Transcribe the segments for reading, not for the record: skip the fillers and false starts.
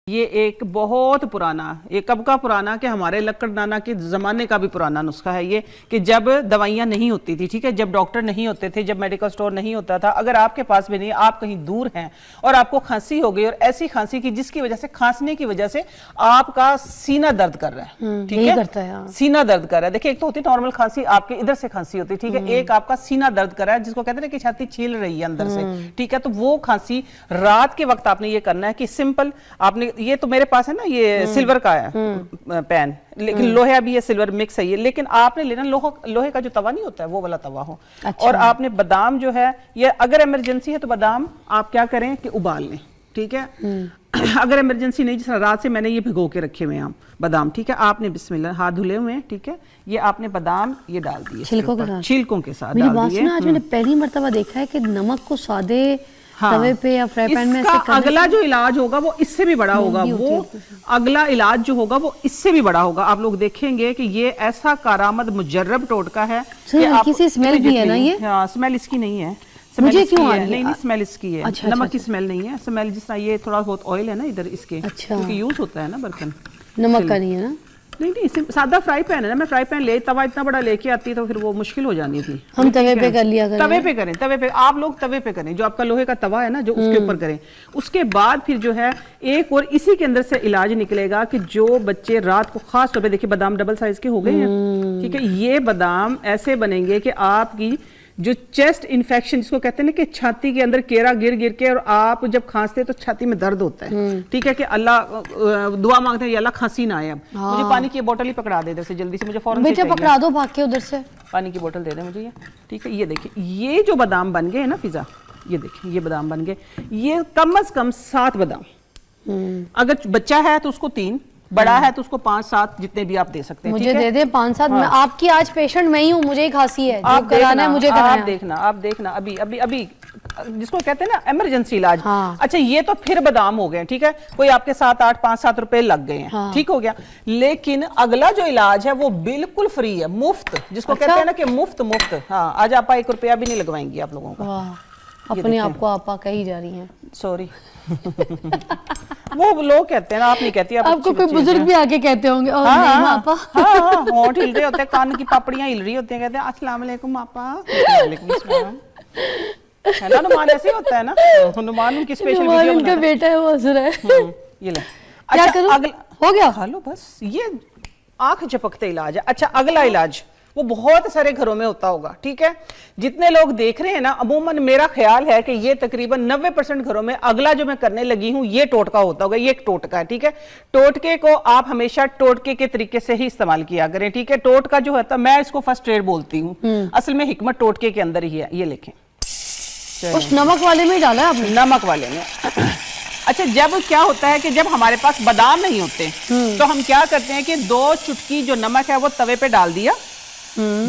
ये एक बहुत पुराना, ये कब का पुराना कि हमारे लक्कड़ नाना के ज़माने का भी पुराना नुस्खा है ये, कि जब दवाइयाँ नहीं होती थी, ठीक है, जब डॉक्टर नहीं होते थे, जब मेडिकल स्टोर नहीं होता था, अगर आपके पास भी नहीं, आप कहीं दूर हैं और आपको खांसी हो गई और ऐसी खांसी की जिसकी वजह से, खांसने की वजह से आपका सीना दर्द कर रहा है, ठीक है, करता है, सीना दर्द कर रहा है। देखिए, एक तो होती है नॉर्मल खांसी, आपके इधर से खांसी होती है, ठीक है, एक आपका सीना दर्द कर रहा है जिसको कहते हैं कि छाती छील रही है अंदर से, ठीक है, तो वो खांसी रात के वक्त आपने ये करना है कि सिंपल आपने, ये तो मेरे पास है ना, ये सिल्वर का है पैन, लेकिन लोहा भी है, सिल्वर मिक्स है ये, लेकिन आपने लेना लोहे का जो तवा नहीं होता है वो वाला तवा हो। अच्छा। और आपने बादाम जो है, ये अगर इमरजेंसी है तो बादाम आप क्या करें कि उबाल लें, ठीक है, अगर इमरजेंसी नहीं, जिस तरह रात से मैंने ये भिगो के रखे हुए हैं बादाम, ठीक है, आपने बिस्मिल्लाह हाथ धुले हुए हैं, ठीक है, ये आपने बादाम ये डाल दिए छिलकों के साथ डाल दिए। आज मैंने पहली मर्तबा देखा है कि नमक को सादे तवे पे या फ्राई पैन में इसका अगला जो इलाज होगा वो इससे भी बड़ा होगा, वो अगला इलाज जो होगा वो इससे भी बड़ा होगा। आप लोग देखेंगे कि ये ऐसा कारामद मुजर्रब टोटका है कि हल्की सी स्मेल भी है ना ये? हाँ, स्मेल इसकी नहीं है, मुझे क्यों आ रही है? नहीं, स्मेल इसकी है। अच्छा, नमक की स्मेल नहीं है, स्मेल जिस तरह ये थोड़ा बहुत ऑयल है ना इधर इसके, क्योंकि यूज होता है ना बर्तन, नमक का नहीं है ना? नहीं, सादा फ्राई पैन है ना, मैं फ्राई पैन ले, तवा इतना बड़ा लेके आती तो फिर वो मुश्किल हो जानी थी। हम तवे पे कर लिया करें। तवे पे करें, तवे पे आप लोग तवे पे करें, जो आपका लोहे का तवा है ना, जो उसके ऊपर करें। उसके बाद फिर जो है एक और इसी के अंदर से इलाज निकलेगा कि जो बच्चे रात को, खास तौर पे देखिए बादाम डबल साइज के हो गए हैं, ठीक है, ये बादाम ऐसे बनेंगे कि आपकी जो चेस्ट इन्फेक्शन जिसको कहते हैं ना कि छाती के अंदर केरा गिर गिर के और आप जब खांसते हैं तो छाती में दर्द होता है, ठीक है, कि अल्लाह दुआ मांगते हैं अल्लाह खांसी ना आए। अब मुझे पानी की बोतल ही पकड़ा दे से जल्दी से, मुझे फौरन बेटा पकड़ा दो भाग के उधर से, पानी की बोतल दे दे मुझे ये, ठीक है। ये देखिए, ये जो बादाम बन गए ना फिजा, ये देखिए ये बादाम बन गए, ये कम से कम 7 बादाम, अगर बच्चा है तो उसको 3, बड़ा है तो उसको 5-7 जितने भी आप दे सकते हैं। मुझे दे दे 5-7। हाँ। आपकी आज पेशेंट मैं ही हूँ, मुझे ही खांसी है, आप कराना है मुझे कराना है। आप देखना अभी जिसको कहते हैं ना इमरजेंसी इलाज। हाँ। अच्छा, ये तो फिर बादाम हो गए, ठीक है, कोई आपके 5-7 रुपए लग गए हैं। हाँ। ठीक हो गया, लेकिन अगला जो इलाज है वो बिल्कुल फ्री है, मुफ्त, जिसको कहते हैं ना कि मुफ्त। हाँ, आज आप 1 रुपया भी नहीं लगवाएंगी आप लोगों का। अपने आप को आपा कही जा रही हैं, सॉरी। वो लोग कहते हैं ना, आप नहीं कहती, आपको कोई बुजुर्ग भी आके कहते होंगे। और हाँ, नहीं आपा। हाँ, होंठ हिल रहे होते हैं, कान की पापड़ियां हिल रही होती हैं, कहते हैं अस्सलाम वालेकुम आपा, है ना, हनुमान ऐसे होता है ना, हनुमान उनकी स्पेशल वीडियो उनका बेटा है वो हंस रहा है। ये ले, क्या करूं? हो गया, खा लो बस, ये आंख झपकते इलाज है। अच्छा, अगला इलाज वो बहुत सारे घरों में होता होगा, ठीक है, जितने लोग देख रहे हैं ना, अमूमन मेरा ख्याल है कि ये तकरीबन 90% घरों में अगला जो मैं करने लगी हूं ये टोटका होता होगा। ये एक टोटका है, ठीक है, टोटके को आप हमेशा टोटके के तरीके से ही इस्तेमाल किया करें, ठीक है। टोटका जो होता है, मैं इसको फर्स्ट एड बोलती हूँ, असल में हिकमत टोटके के अंदर ही है। ये लिखें, उस नमक वाले में डाला है आपने? नमक वाले में। अच्छा, जब क्या होता है कि जब हमारे पास बादाम नहीं होते तो हम क्या करते हैं कि 2 चुटकी जो नमक है वो तवे पे डाल दिया,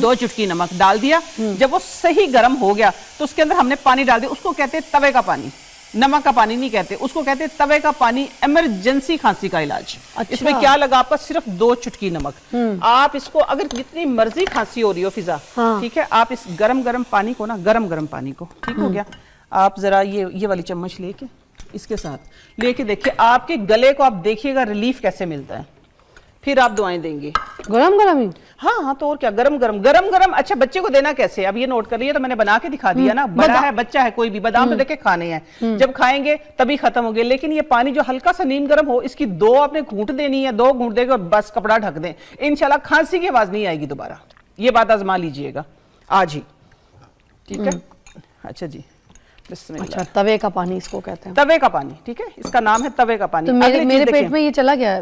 2 चुटकी नमक डाल दिया, जब वो सही गर्म हो गया तो उसके अंदर हमने पानी डाल दिया, उसको कहते हैं तवे का पानी, नमक का पानी नहीं कहते, उसको कहते हैं तवे का पानी। इमरजेंसी खांसी का इलाज। अच्छा। इसमें क्या लगा आपका, सिर्फ 2 चुटकी नमक। आप इसको अगर जितनी मर्जी खांसी हो रही हो फिजा, हाँ। ठीक है, आप इस गरम पानी को ना, गरम पानी को, ठीक हो गया, आप जरा ये वाली चम्मच लेके इसके साथ लेके देखिए आपके गले को, आप देखिएगा रिलीफ कैसे मिलता है। फिर आप दुआएं देंगे गरम ही। हाँ, तो और क्या, गरम। अच्छा, बच्चे को देना कैसे, अब ये नोट कर लिया, तो मैंने बना के दिखा दिया ना, बड़ा है बच्चा है कोई भी, बादाम तो देखे खाने हैं, जब खाएंगे तभी खत्म हो गए, लेकिन ये पानी जो हल्का सा नीम गर्म हो, इसकी 2 आपने घूंट देनी है, 2 घूंट देंगे और बस कपड़ा ढक दें, इंशाल्लाह खांसी की आवाज नहीं आएगी दोबारा। ये बात आजमा लीजिएगा आज ही, ठीक है। अच्छा जी, अच्छा, तवे का पानी इसको कहते हैं, तवे का पानी, ठीक है, इसका नाम है तवे का पानी। तो मेरे पेट में ये चला गया,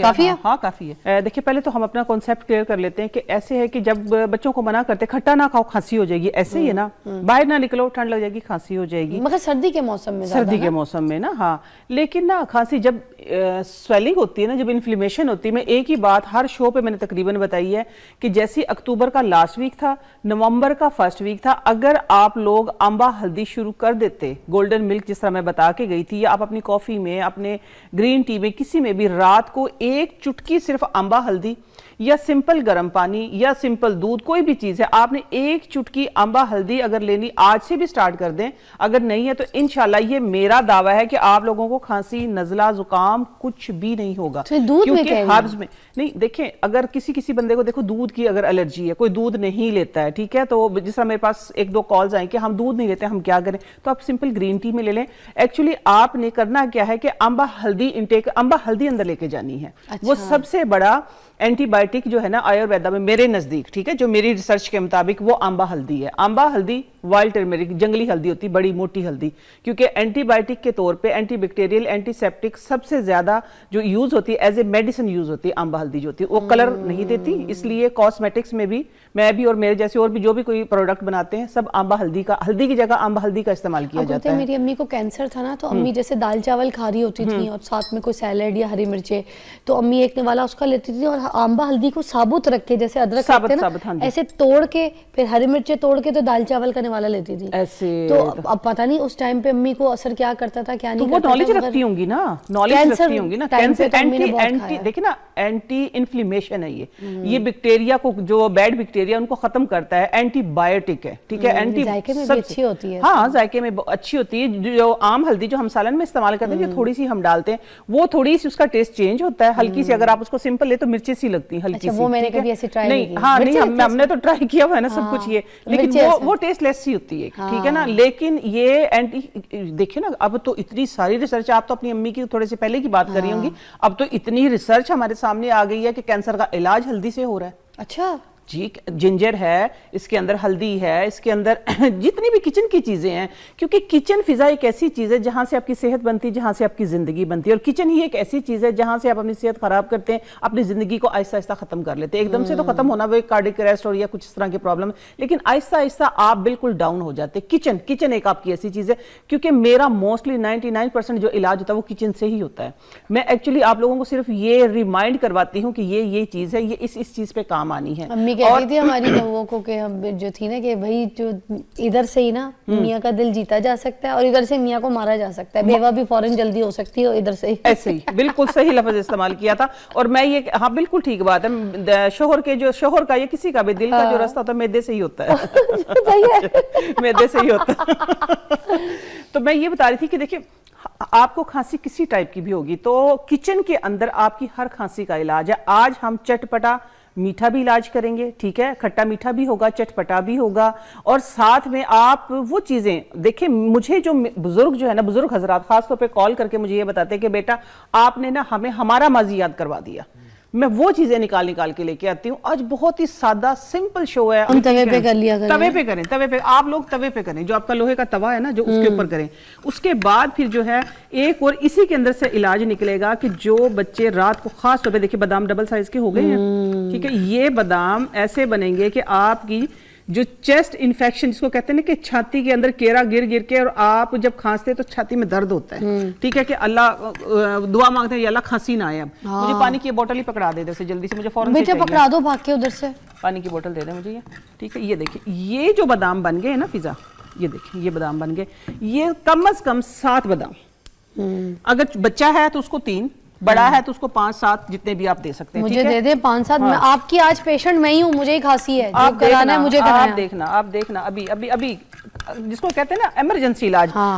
काफी है। हाँ, काफी है। देखिए, पहले तो हम अपना कॉन्सेप्ट क्लियर कर लेते हैं कि ऐसे है कि जब बच्चों को मना करते खट्टा ना खाओ खांसी हो जाएगी, ऐसे ही है ना, बाहर ना निकलो ठंड लग जाएगी खांसी हो जाएगी, मगर सर्दी के मौसम में, सर्दी के मौसम में ना, हाँ, लेकिन ना खांसी जब स्वेलिंग होती है ना, जब इन्फ्लेमेशन होती है, मैं एक ही बात हर शो पे मैंने तकरीबन बताई है कि जैसे अक्टूबर का लास्ट वीक था, नवंबर का फर्स्ट वीक था, अगर आप लोग अम्बा हल्दी शुरू कर देते, गोल्डन मिल्क जिस तरह मैं बता के गई थी, या आप अपनी कॉफी में, अपने ग्रीन टी में, किसी में भी रात को 1 चुटकी सिर्फ अम्बा हल्दी या सिंपल गर्म पानी या सिंपल दूध, कोई भी चीज है, आपने एक चुटकी आंबा हल्दी अगर लेनी, आज से भी स्टार्ट कर दें। अगर नहीं है तो इंशाल्लाह ये मेरा दावा है कि आप लोगों को खांसी, नजला, जुकाम कुछ भी नहीं होगा। तो दूध में क्या हर्ब्स में नहीं, देखें अगर किसी बंदे को देखो दूध की अगर एलर्जी है, कोई दूध नहीं लेता है, ठीक है, तो जिस तरह मेरे पास एक दो कॉल्स आई कि हम दूध नहीं लेते, हम क्या करें, तो आप सिंपल ग्रीन टी में ले लें। एक्चुअली आपने करना क्या है कि आंबा हल्दी इंटेक, आंबा हल्दी अंदर लेके जानी है। वो सबसे बड़ा एंटीबायोटिक जो है ना आयुर्वेदा में मेरे नजदीक, ठीक है, जो मेरी रिसर्च के मुताबिक वो आंबा हल्दी है। आंबा हल्दी, वाइल्ड टर्मेरिक, जंगली हल्दी होती, बड़ी मोटी हल्दी, क्योंकि एंटीबायोटिक के तौर पे, एंटीबैक्टीरियल, एंटीसेप्टिक सबसे ज्यादा जो यूज होती है, एज ए मेडिसिन यूज होती है आंबा हल्दी जो होती है। वो कलर नहीं देती, इसलिए कॉस्मेटिक्स में भी मैं भी और मेरे जैसे और भी जो भी कोई प्रोडक्ट बनाते हैं सब आंबा हल्दी का, हल्दी की जगह आंबा हल्दी का इस्तेमाल किया जाता है। मेरी अम्मी को कैंसर था ना, तो अम्मी जैसे दाल चावल खा रही होती थी और साथ में कोई सैलेड या हरी मिर्चे, तो अम्मी एक निवाला उसका लेती थी और आंबा हल्दी को साबुत रख के, जैसे अदरक रखते हैं ना, ऐसे तोड़ के फिर हरी मिर्चे तोड़ के तो दाल चावल का निवाला लेती थी ऐसे। तो अब पता नहीं उस टाइम पे अम्मी को असर क्या करता था क्या नहीं करता था। वो नॉलेज रखती होंगी ना, नॉलेज रखती होंगी ना। कैंसर एंटी देखिए ना, एंटी इन्फ्लेमेशन है ये बैक्टीरिया को, जो बैड बैक्टीरिया उनको खत्म करता है, एंटीबायोटिक है, ठीक है। एंटी जायके में भी अच्छी होती है। हाँ, जायके में अच्छी होती है। जो आम हल्दी जो हम सालन में इस्तेमाल करते हैं, जो थोड़ी सी हम डालते हैं, वो थोड़ी सी उसका टेस्ट चेंज होता है, हल्की सी। अगर आप उसको सिंपल ले तो मिर्ची सी लगती है, हल्की सी। वो मैंने कभी ऐसे ट्राई नहीं, हाँ नहीं, हमने तो ट्राई किया हुआ है ना सब कुछ ये, लेकिन वो टेस्टलेस सी होती है, ठीक है ना। लेकिन ये एंटी, देखिए ना, अब तो इतनी सारी रिसर्च, आप तो अपनी अम्मी की थोड़े से पहले की बात कर रही होंगी, अब तो इतनी रिसर्च हमारे सामने आ गई है कि कैंसर का इलाज हल्दी से हो रहा है। अच्छा जी, जिंजर है, इसके अंदर हल्दी है, इसके अंदर जितनी भी किचन की चीजें हैं, क्योंकि किचन फिजा एक ऐसी चीज है जहां से आपकी सेहत बनती है, जहां से आपकी जिंदगी बनती है। और किचन ही एक ऐसी चीज है जहां से आप अपनी सेहत खराब करते हैं, अपनी जिंदगी को आहिस्ता आहिस्ता खत्म कर लेते हैं। एकदम से तो खत्म होना वो एक कार्डिक अरेस्ट और या कुछ इस तरह की प्रॉब्लम, लेकिन आहिस्ता आहिस्ता आप बिल्कुल डाउन हो जाते हैं। किचन एक आपकी ऐसी चीज है, क्योंकि मेरा मोस्टली 99% जो इलाज होता है वो किचन से ही होता है। मैं एक्चुअली आप लोगों को सिर्फ ये रिमाइंड करवाती हूँ कि ये चीज है, ये इस चीज पे काम आनी है। अम्मी कहती थी हमारी वो को के हम जो थी ना कि भाई जो इधर से ही ना मियाँ का दिल जीता जा सकता है और इधर से मियाँ को मारा जा सकता है, बेवा भी फौरन जल्दी हो सकती है इधर से ही। ऐसे ही बिल्कुल सही लफ्ज इस्तेमाल किया था। और मैं ये, हाँ बिल्कुल ठीक बात है, शोहर का या किसी का भी दिल का जो रास्ता होता है मैदे से ही होता है। मैदे से ही होता है। तो मैं ये बता रही थी कि देखिए, आपको खांसी किसी टाइप की भी होगी तो किचन के अंदर आपकी हर खांसी का इलाज है। आज हम चटपटा मीठा भी इलाज करेंगे, ठीक है, खट्टा मीठा भी होगा, चटपटा भी होगा, और साथ में आप वो चीजें देखिए, मुझे जो बुजुर्ग जो है ना, बुजुर्ग हजरात खासतौर पे कॉल करके मुझे ये बताते हैं कि बेटा आपने ना हमें हमारा माजी याद करवा दिया। मैं वो चीजें निकाल के लेके आती हूँ। आज बहुत ही सादा सिंपल शो है, हम तवे पे कर लिया करें। तवे पे आप लोग तवे पे करें, जो आपका लोहे का तवा है ना, जो उसके ऊपर करें। उसके बाद फिर जो है एक और इसी के अंदर से इलाज निकलेगा कि जो बच्चे रात को, खास तौर पे देखिए बादाम डबल साइज के हो गए हैं, ठीक है, ये बादाम ऐसे बनेंगे कि आपकी जो चेस्ट इन्फेक्शन जिसको कहते हैं ना कि छाती के अंदर केरा गिर के और आप जब खांसते हैं तो छाती में दर्द होता है, ठीक है, कि अल्लाह दुआ मांगते हैं अल्लाह खांसी ना आए। अब मुझे पानी की बोतल ही पकड़ा दे इधर से जल्दी से, मुझे फौरन बेटा पकड़ा दो भाग के उधर से, पानी की बोतल दे दे मुझे ये, ठीक है। ये देखिए, ये जो बादाम बन गए ना फिजा, ये देखिए ये बादाम बन गए, ये कम से कम 7 बादाम, अगर बच्चा है तो उसको 3, बड़ा है तो उसको 5-7 जितने भी आप दे सकते हैं। मुझे दे दे 5-7। हाँ। आपकी आज पेशेंट मैं ही हूँ, मुझे ही खांसी है, आप कराना है मुझे कराना है। आप देखना अभी जिसको कहते हैं ना इमरजेंसी इलाज। हाँ।